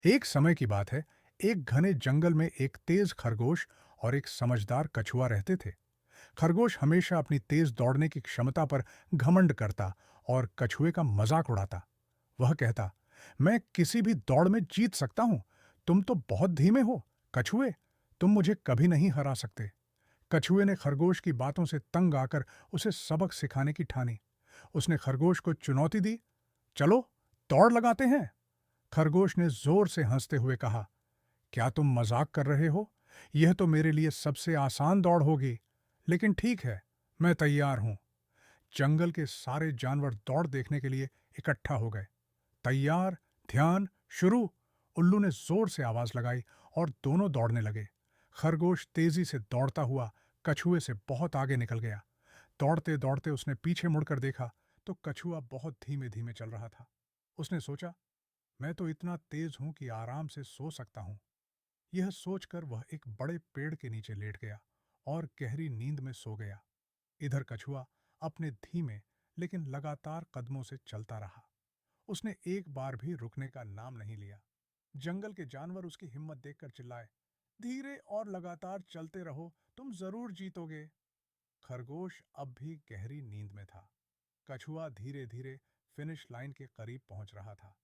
एक समय की बात है। एक घने जंगल में एक तेज खरगोश और एक समझदार कछुआ रहते थे। खरगोश हमेशा अपनी तेज दौड़ने की क्षमता पर घमंड करता और कछुए का मजाक उड़ाता। वह कहता, मैं किसी भी दौड़ में जीत सकता हूं। तुम तो बहुत धीमे हो कछुए, तुम मुझे कभी नहीं हरा सकते। कछुए ने खरगोश की बातों से तंग आकर उसे सबक सिखाने की ठानी। उसने खरगोश को चुनौती दी, चलो दौड़ लगाते हैं। खरगोश ने जोर से हंसते हुए कहा, क्या तुम मजाक कर रहे हो? यह तो मेरे लिए सबसे आसान दौड़ होगी। लेकिन ठीक है, मैं तैयार हूं। जंगल के सारे जानवर दौड़ देखने के लिए इकट्ठा हो गए। तैयार, ध्यान, शुरू। उल्लू ने जोर से आवाज लगाई और दोनों दौड़ने लगे। खरगोश तेजी से दौड़ता हुआ कछुए से बहुत आगे निकल गया। दौड़ते दौड़ते उसने पीछे मुड़कर देखा तो कछुआ बहुत धीमे धीमे चल रहा था। उसने सोचा, मैं तो इतना तेज हूं कि आराम से सो सकता हूं। यह सोचकर वह एक बड़े पेड़ के नीचे लेट गया और गहरी नींद में सो गया। इधर कछुआ अपने धीमे लेकिन लगातार कदमों से चलता रहा। उसने एक बार भी रुकने का नाम नहीं लिया। जंगल के जानवर उसकी हिम्मत देखकर चिल्लाए, धीरे और लगातार चलते रहो, तुम जरूर जीतोगे। खरगोश अब भी गहरी नींद में था। कछुआ धीरे धीरे फिनिश लाइन के करीब पहुंच रहा था।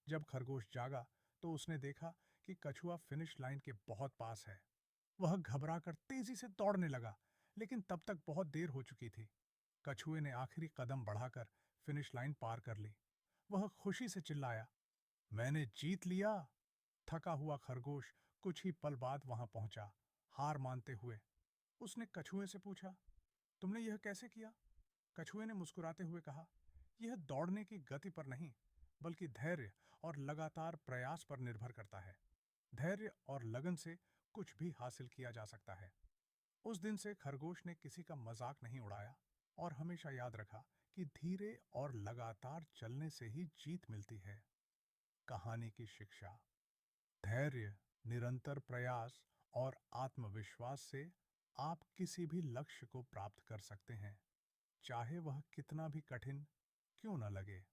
जब खरगोश जागा तो उसने देखा कि कछुआ फिनिश लाइन के बहुत पास है। वह घबराकर तेजी से दौड़ने लगा, लेकिन तब तक बहुत देर हो चुकी थी। कछुए ने आखिरी कदम बढ़ाकर फिनिश लाइन पार कर ली। वह खुशी से चिल्लाया, मैंने जीत लिया। थका हुआ खरगोश कुछ ही पल बाद वहां पहुंचा, हार मानते हुए। उसने कछुए से पूछा, तुमने यह कैसे किया? कछुए ने मुस्कुराते हुए कहा, यह दौड़ने की गति पर नहीं, बल्कि धैर्य और लगातार प्रयास पर निर्भर करता है। धैर्य और लगन से कुछ भी हासिल किया जा सकता है। उस दिन से खरगोश ने किसी का मजाक नहीं उड़ाया और हमेशा याद रखा कि धीरे और लगातार चलने से ही जीत मिलती है। कहानी की शिक्षा: धैर्य, निरंतर प्रयास और आत्मविश्वास से आप किसी भी लक्ष्य को प्राप्त कर सकते हैं, चाहे वह कितना भी कठिन क्यों न लगे।